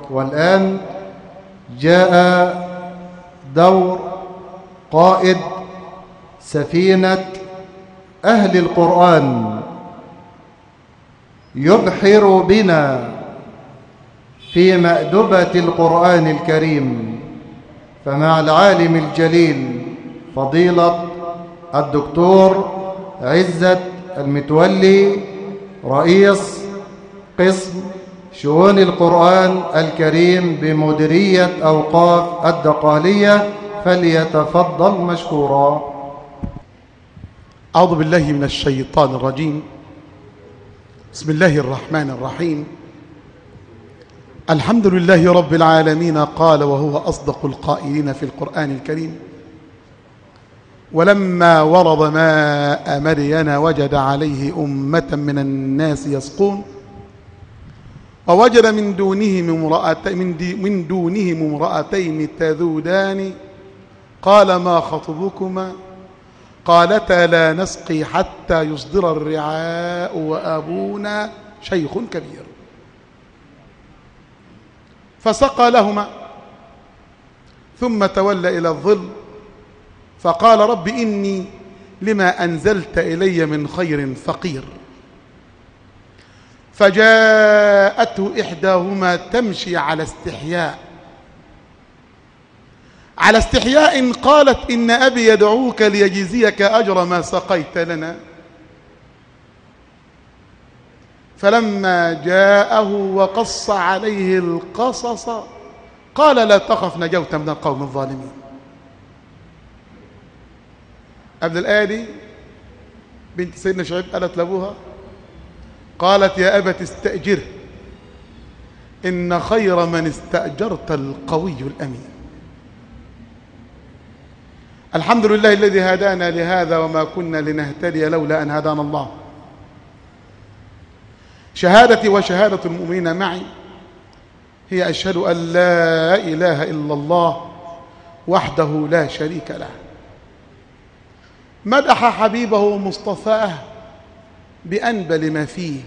والآن جاء دور قائد سفينة أهل القرآن يبحر بنا في مأدبة القرآن الكريم، فمع العالم الجليل فضيلة الدكتور عزت المتولي رئيس قسم شؤون القرآن الكريم بمديرية أوقاف الدقهلية، فليتفضل مشكورا. أعوذ بالله من الشيطان الرجيم. بسم الله الرحمن الرحيم. الحمد لله رب العالمين، قال وهو أصدق القائلين في القرآن الكريم: ولما ورد ماء مدين وجد عليه أمة من الناس يسقون ووجد من دونهم امرأتين تذودان قال ما خطبكما قالتا لا نسقي حتى يصدر الرعاء وأبونا شيخ كبير. فسقى لهما ثم تولى إلى الظل فقال رب إني لما أنزلت إلي من خير فقير. فجاءته إحداهما تمشي على استحياء قالت إن أبي يدعوك ليجزيك أجر ما سقيت لنا. فلما جاءه وقص عليه القصص قال لا تخف نجوت من القوم الظالمين. قبل الآية دي بنت سيدنا شعيب قالت لأبوها، قالت يا أبت استأجره إن خير من استأجرت القوي الأمين. الحمد لله الذي هدانا لهذا وما كنا لنهتدي لولا أن هدانا الله. شهادتي وشهادة المؤمنين معي هي أشهد أن لا إله إلا الله وحده لا شريك له، مدح حبيبه ومصطفاه بأنبل ما فيه،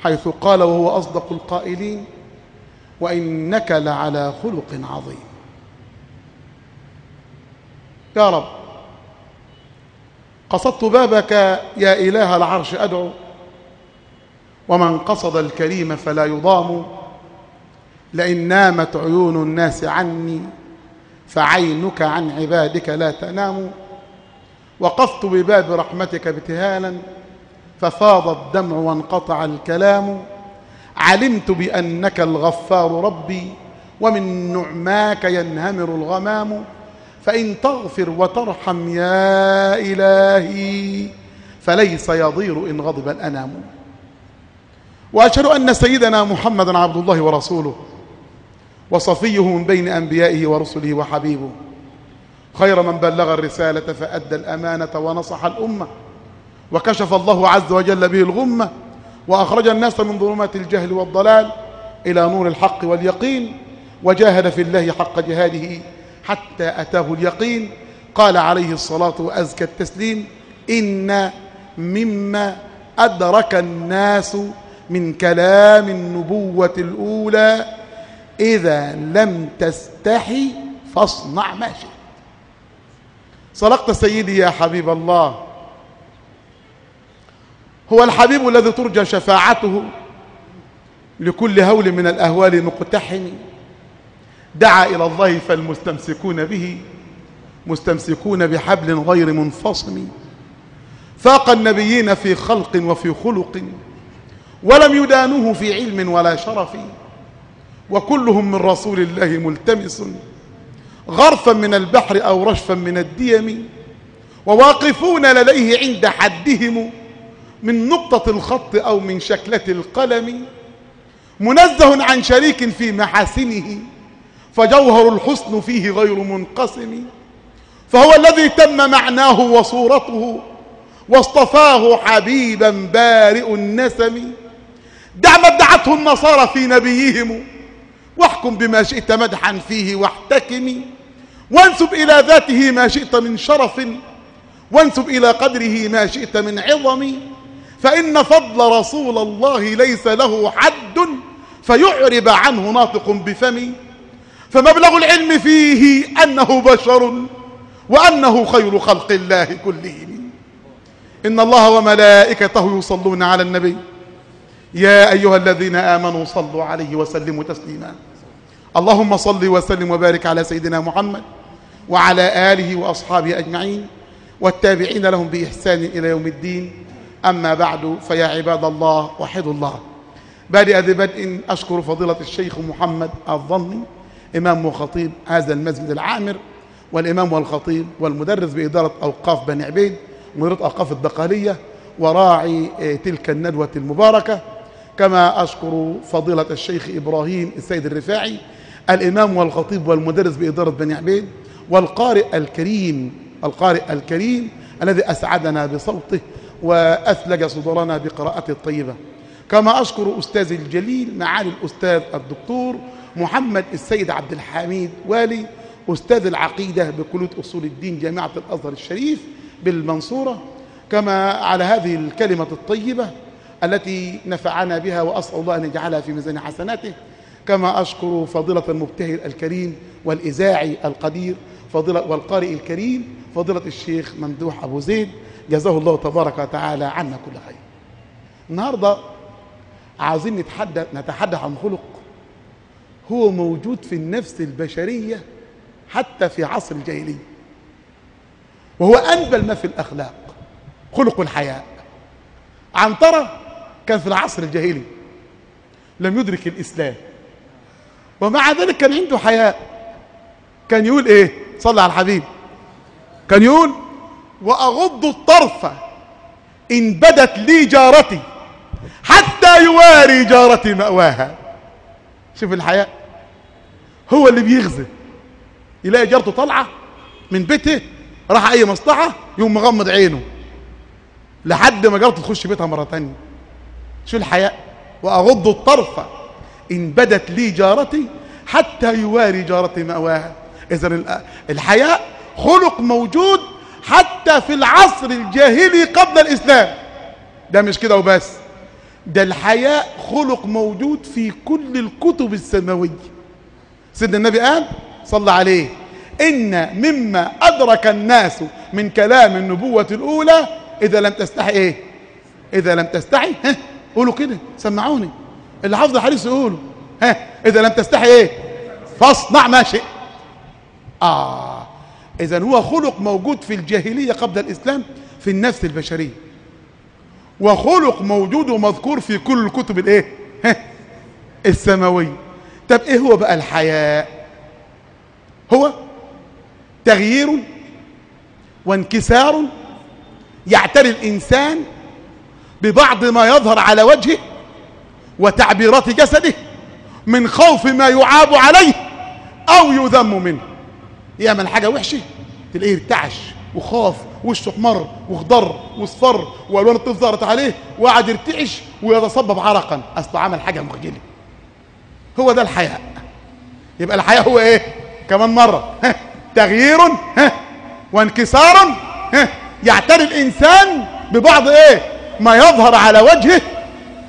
حيث قال وهو أصدق القائلين: وإنك لعلى خلق عظيم. يا رب، قصدت بابك يا إله العرش أدعو، ومن قصد الكريم فلا يضام. لئن نامت عيون الناس عني فعينك عن عبادك لا تنام. وقفت بباب رحمتك ابتهالا ففاض الدمع وانقطع الكلام. علمت بأنك الغفار ربي ومن نعماك ينهمر الغمام. فإن تغفر وترحم يا إلهي فليس يضير إن غضب الأنام. وأشهد أن سيدنا محمدا عبد الله ورسوله وصفيه من بين أنبيائه ورسله وحبيبه، خير من بلغ الرسالة فأدى الأمانة ونصح الأمة، وكشف الله عز وجل به الغمة، وأخرج الناس من ظلمات الجهل والضلال إلى نور الحق واليقين، وجاهد في الله حق جهاده حتى أتاه اليقين. قال عليه الصلاة وأزكى التسليم: إن مما أدرك الناس من كلام النبوة الأولى إذا لم تستحي فاصنع ما شئت. صدقت سيدي يا حبيب الله، هو الحبيب الذي ترجى شفاعته لكل هول من الأهوال مقتحم. دعا إلى الله فالمستمسكون به مستمسكون بحبل غير منفصم. فاق النبيين في خلق وفي خلق ولم يدانوه في علم ولا شرف. وكلهم من رسول الله ملتمس غرفا من البحر أو رشفا من الديم. وواقفون لديه عند حدهم من نقطة الخط أو من شكلة القلم. منزه عن شريك في محاسنه فجوهر الحسن فيه غير منقسم. فهو الذي تم معناه وصورته واصطفاه حبيبا بارئ النسم. دع ما ادعته النصارى في نبيهم واحكم بما شئت مدحا فيه واحتكم. وانسب إلى ذاته ما شئت من شرف وانسب إلى قدره ما شئت من عظم. فإن فضل رسول الله ليس له حد فيعرب عنه ناطق بفمي، فمبلغ العلم فيه أنه بشر وأنه خير خلق الله كلهم. إن الله وملائكته يصلون على النبي يا أيها الذين آمنوا صلوا عليه وسلموا تسليما. اللهم صل وسلم وبارك على سيدنا محمد وعلى آله وأصحابه أجمعين والتابعين لهم بإحسان إلى يوم الدين. أما بعد، فيا عباد الله وحدوا الله. بادئ ذي بدء أشكر فضيلة الشيخ محمد الظني إمام وخطيب هذا المسجد العامر، والإمام والخطيب والمدرس بإدارة أوقاف بني عبيد، مديرية أوقاف الدقهلية، وراعي تلك الندوة المباركة. كما أشكر فضيلة الشيخ إبراهيم السيد الرفاعي الإمام والخطيب والمدرس بإدارة بني عبيد، والقارئ الكريم الذي أسعدنا بصوته وأثلج صدورنا بقراءته الطيبة. كما أشكر أستاذي الجليل معالي الأستاذ الدكتور محمد السيد عبد الحميد والي، أستاذ العقيدة بكلية أصول الدين جامعة الأزهر الشريف بالمنصورة، كما على هذه الكلمة الطيبة التي نفعنا بها، وأسأل الله أن يجعلها في ميزان حسناته. كما أشكر فضيلة المبتهل الكريم والإذاعي القدير والقارئ الكريم فضيلة الشيخ ممدوح أبو زيد، جزاه الله تبارك وتعالى عنا كل خير. النهاردة عاوزين نتحدث عن خلق هو موجود في النفس البشرية حتى في عصر الجاهلية، وهو أنبل ما في الأخلاق، خلق الحياء. عنترة كان في العصر الجاهلي لم يدرك الإسلام، ومع ذلك كان عنده حياء. كان يقول إيه؟ صلى على الحبيب. كان يقول: وأغض الطرف إن بدت لي جارتي حتى يواري جارتي مأواها. شوف الحياء، هو اللي بيغزي. يلاقي جارته طالعة من بيته راح أي مصلحة يقوم مغمض عينه لحد ما جارته تخش بيتها مرة تانية. شو الحياء؟ وأغض الطرف إن بدت لي جارتي حتى يواري جارتي مأواها. إذن الحياء خلق موجود حتى في العصر الجاهلي قبل الإسلام. ده مش كده وبس، ده الحياء خلق موجود في كل الكتب السماوية. سيدنا النبي قال صلى عليه: إن مما أدرك الناس من كلام النبوة الأولى إذا لم تستحي إيه؟ إذا لم تستحي، قولوا كده، سمعوني اللي حافظ الحديث يقولوا، إذا لم تستحي إيه؟ فاصنع ما شئت. إذن هو خلق موجود في الجاهلية قبل الإسلام في النفس البشرية، وخلق موجود ومذكور في كل الكتب الإيه؟ السماوية. طب إيه هو بقى الحياء؟ هو تغيير وانكسار يعتري الإنسان ببعض ما يظهر على وجهه وتعبيرات جسده من خوف ما يعاب عليه أو يذم منه. يعمل حاجة وحشة تلاقيه ارتعش وخاف، وشه احمر واخضر واصفر والوان الطيف ظهرت عليه وقعد يرتعش ويتصبب عرقا، اصله عمل حاجة مخجلة. هو ده الحياء. يبقى الحياء هو ايه؟ كمان مرة، تغيير وانكسار يعتري الإنسان ببعض ايه؟ ما يظهر على وجهه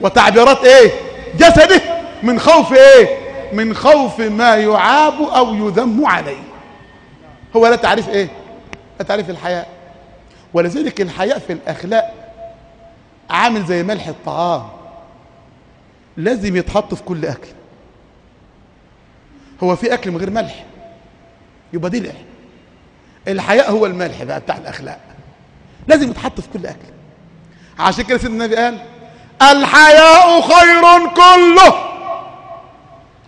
وتعبيرات ايه؟ جسده من خوف ايه؟ من خوف ما يعاب أو يذم عليه. هو ده تعريف ايه؟ ده تعريف الحياء. ولذلك الحياء في الأخلاق عامل زي ملح الطعام، لازم يتحط في كل أكل. هو في أكل من غير ملح يبقى دلع. الحياء هو الملح بقى بتاع الأخلاق، لازم يتحط في كل أكل. عشان كده سيدنا النبي قال: الحياء خير كله،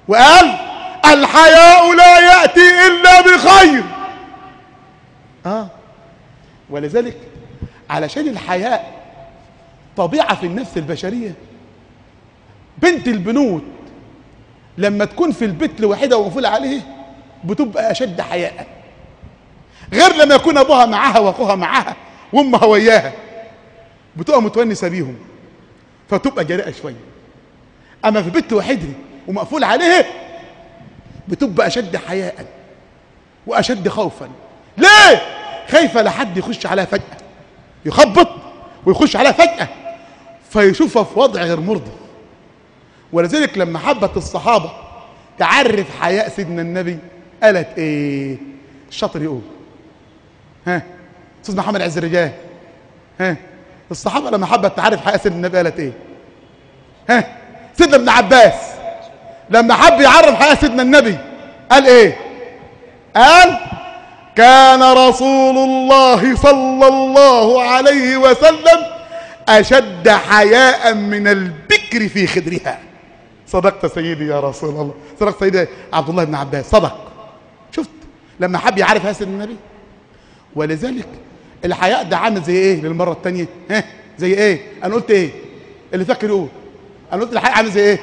وقال: الحياء لا يأتي إلا بخير. ولذلك علشان الحياء طبيعة في النفس البشرية، بنت البنوت لما تكون في البيت لوحدها ومقفول عليه بتبقى أشد حياء، غير لما يكون أبوها معاها وأخوها معاها وأمها وياها، بتبقى متونسة بيهم فتبقى جريئة شوية. أما في بيت لوحدها ومقفول عليه بتبقى أشد حياء وأشد خوفا. ليه؟ خايفة لحد يخش عليها فجأة، يخبط ويخش عليها فجأة فيشوفها في وضع غير مرضي. ولذلك لما حبت الصحابة تعرف حياء سيدنا النبي قالت ايه؟ الشاطر يقول. ها استاذ محمد عز الرجال. ها الصحابة لما حبت تعرف حياء سيدنا النبي قالت ايه؟ ها سيدنا ابن عباس لما حب يعرف حياء سيدنا النبي قال ايه؟ قال كان رسول الله صلى الله عليه وسلم أشد حياء من البكر في خدرها. صدقت سيدي يا رسول الله، صدقت سيدي عبد الله بن عباس، صدق. شفت لما حب يعرف حياء سيدنا النبي. ولذلك الحياء ده عامل زي ايه للمرة الثانية؟ ها زي ايه؟ انا قلت ايه؟ اللي فاكر يقول. انا قلت الحياء عامل زي ايه؟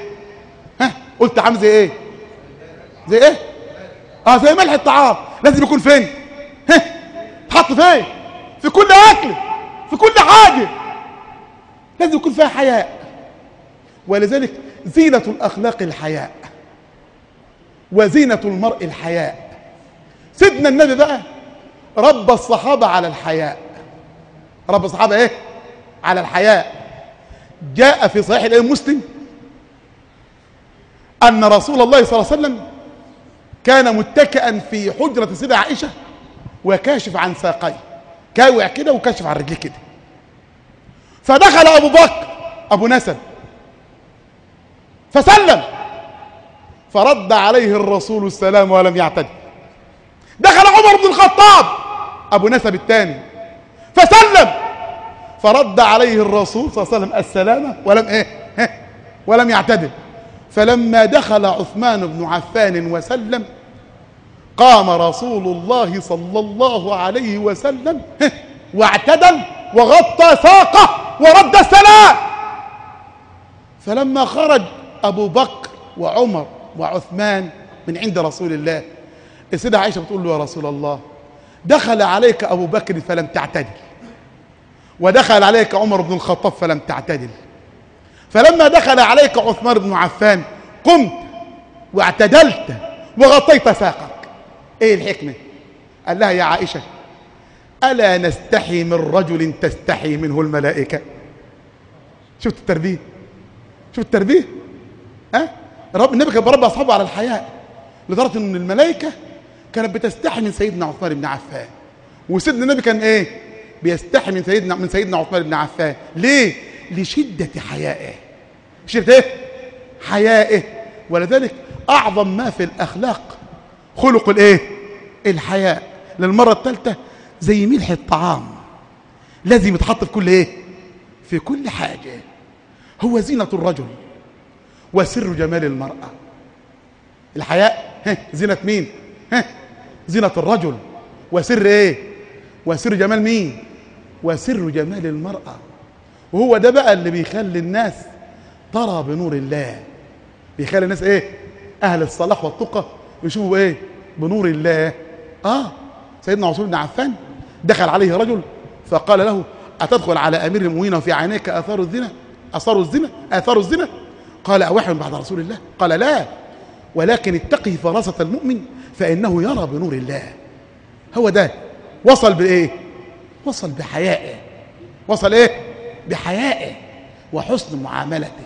ها قلت عامل زي ايه؟ زي ايه؟ زي ملح الطعام، لازم يكون فين؟ ها تحط فين؟ في كل اكل، في كل حاجة لازم يكون فيها حياء. ولذلك زينة الأخلاق الحياء، وزينة المرء الحياء. سيدنا النبي بقى ربى الصحابة على الحياء. ربى الصحابة ايه؟ على الحياء. جاء في صحيح الإمام مسلم أن رسول الله صلى الله عليه وسلم كان متكئا في حجرة سيدة عائشة وكاشف عن ساقيه، كاوع كده وكاشف عن رجليه كده. فدخل أبو بكر أبو نسب فسلم، فرد عليه الرسول السلام ولم يعتد. دخل عمر بن الخطاب أبو نسب الثاني فسلم، فرد عليه الرسول صلى الله عليه وسلم السلام ولم ولم يعتدل. فلما دخل عثمان بن عفان وسلم قام رسول الله صلى الله عليه وسلم واعتدل وغطى ساقه ورد السلام. فلما خرج أبو بكر وعمر وعثمان من عند رسول الله، السيدة عائشة بتقول له يا رسول الله دخل عليك أبو بكر فلم تعتدل، ودخل عليك عمر بن الخطاب فلم تعتدل، فلما دخل عليك عثمان بن عفان قمت واعتدلت وغطيت ساقك. ايه الحكمة؟ قال لها يا عائشة ألا نستحي من رجل تستحي منه الملائكة؟ شفت التربية؟ شفت التربية؟ النبي كان بربي أصحابه على الحياء لدرجة أن الملائكة كانت بتستحي من سيدنا عثمان بن عفان، وسيدنا النبي كان ايه؟ بيستحي من سيدنا عثمان بن عفان. ليه؟ لشدة حيائه. شدة ايه؟ حيائه. ولذلك أعظم ما في الأخلاق خلق الايه؟ الحياء. للمرة الثالثة زي ملح الطعام لازم يتحط في كل ايه؟ في كل حاجة. هو زينة الرجل وسر جمال المرأة. الحياء زينة مين؟ زينة الرجل وسر ايه؟ وسر جمال مين؟ وسر جمال المرأة. وهو ده بقى اللي بيخلي الناس ترى بنور الله، بيخلي الناس ايه؟ اهل الصلاح والتقى يشوفوا ايه؟ بنور الله. سيدنا عثمان بن عفان دخل عليه رجل فقال له أتدخل على أمير المؤمنين وفي عينيك آثار الزنا؟ قال أوحي بعد رسول الله؟ قال لا، ولكن اتقي فراسة المؤمن فإنه يرى بنور الله. هو ده وصل بإيه؟ وصل بحيائه. وصل إيه؟ بحيائه وحسن معاملته.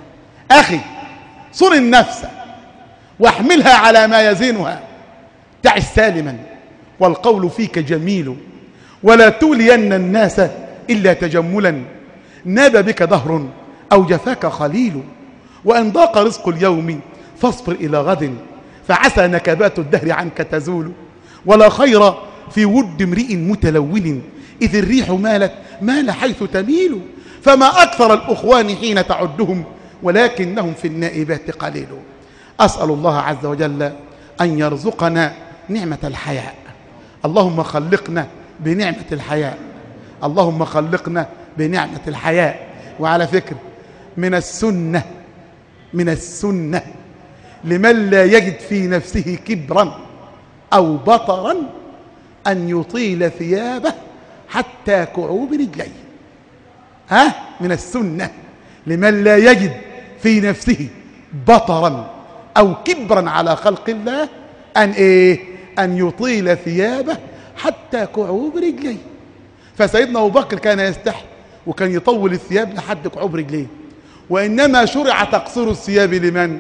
أخي صن النفس واحملها على ما يزينها، تعش سالما والقول فيك جميل، ولا تولين الناس إلا تجملا، ناب بك دهر أو جفاك خليل، وإن ضاق رزق اليوم فاصبر إلى غد، فعسى نكبات الدهر عنك تزول، ولا خير في ود امرئ متلون، إذ الريح مال حيث تميل، فما أكثر الأخوان حين تعدهم، ولكنهم في النائبات قليل. أسأل الله عز وجل أن يرزقنا نعمة الحياء. اللهم خلقنا بنعمة الحياء، اللهم خلقنا بنعمة الحياء. وعلى فكرة من السنة لمن لا يجد في نفسه كبرا أو بطرا أن يطيل ثيابه حتى كعوب رجليه. من السنة لمن لا يجد في نفسه بطرا أو كبرا على خلق الله أن يطيل ثيابه حتى كعوب رجليه. فسيدنا أبو بكر كان يستحي وكان يطول الثياب لحد كعوب رجليه، وإنما شرع تقصير الثياب لمن؟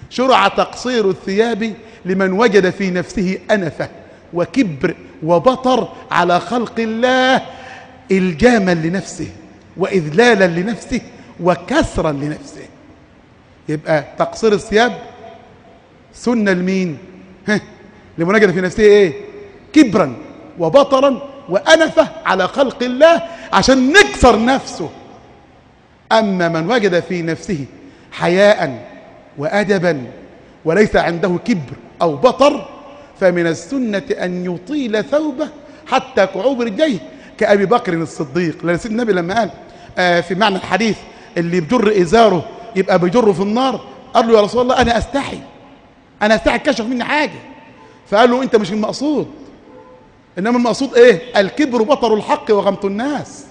شرع تقصير الثياب لمن وجد في نفسه أنفة وكبر وبطر على خلق الله، إلجاما لنفسه وإذلالا لنفسه وكسرا لنفسه. يبقى تقصير الثياب سنة لمين؟ لمن وجد في نفسه ايه؟ كبرا وبطرا وأنفة على خلق الله، عشان نكسر نفسه. أما من وجد في نفسه حياء وأدبا وليس عنده كبر أو بطر، فمن السنة أن يطيل ثوبه حتى كعوب رجليه كأبي بكر الصديق. لأن سيدنا النبي لما قال في معنى الحديث اللي بجر إزاره يبقى بيجره في النار، قال له يا رسول الله أنا أستحي كشف مني حاجة. فقال له أنت مش المقصود، إنما المقصود إيه؟ الكبر بطر الحق وغمط الناس.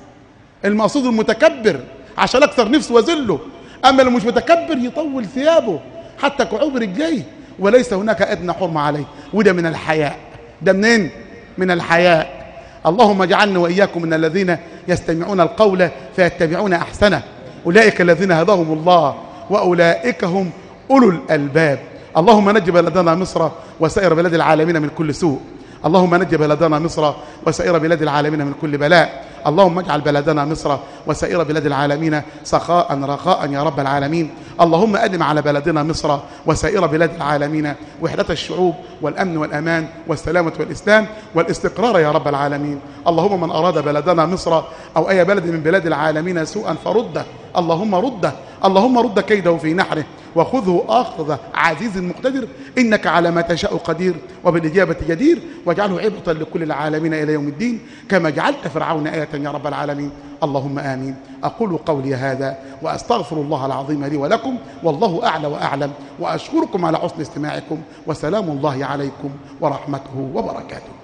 المقصود المتكبر عشان أكثر نفسه وذله. أما اللي مش متكبر يطول ثيابه حتى كعوب رجليه وليس هناك أدنى حرمة عليه. وده من الحياء. ده منين؟ من الحياء. اللهم اجعلنا وإياكم من الذين يستمعون القول فيتبعون أحسنه، أولئك الذين هداهم الله وأولئك هم أولو الألباب. اللهم نج بلدنا مصر وسائر بلاد العالمين من كل سوء. اللهم نج بلدنا مصر وسائر بلاد العالمين من كل بلاء. اللهم اجعل بلدنا مصر وسائر بلاد العالمين سخاء رخاء يا رب العالمين. اللهم أدم على بلدنا مصر وسائر بلاد العالمين وحدة الشعوب والأمن والأمان والسلامة والإسلام والاستقرار يا رب العالمين. اللهم من أراد بلدنا مصر أو أي بلد من بلاد العالمين سوءا فرده، اللهم رده، اللهم رد كيده في نحره وخذه أخذ عزيز مقتدر، إنك على ما تشاء قدير وبالإجابة جدير. واجعله عبرة لكل العالمين إلى يوم الدين كما جعلت فرعون آية يا رب العالمين. اللهم آمين. أقول قولي هذا وأستغفر الله العظيم لي ولكم، والله أعلى وأعلم، وأشكركم على حسن استماعكم، وسلام الله عليكم ورحمته وبركاته.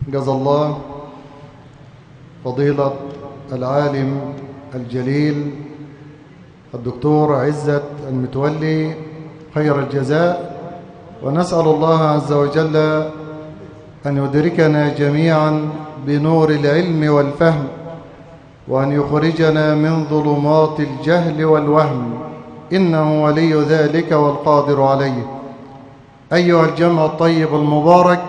جزا الله فضيلة العالم الجليل الدكتور عزت المتولي خير الجزاء، ونسأل الله عز وجل أن يدركنا جميعا بنور العلم والفهم، وأن يخرجنا من ظلمات الجهل والوهم، إنه ولي ذلك والقادر عليه. أيها الجمع الطيب المبارك،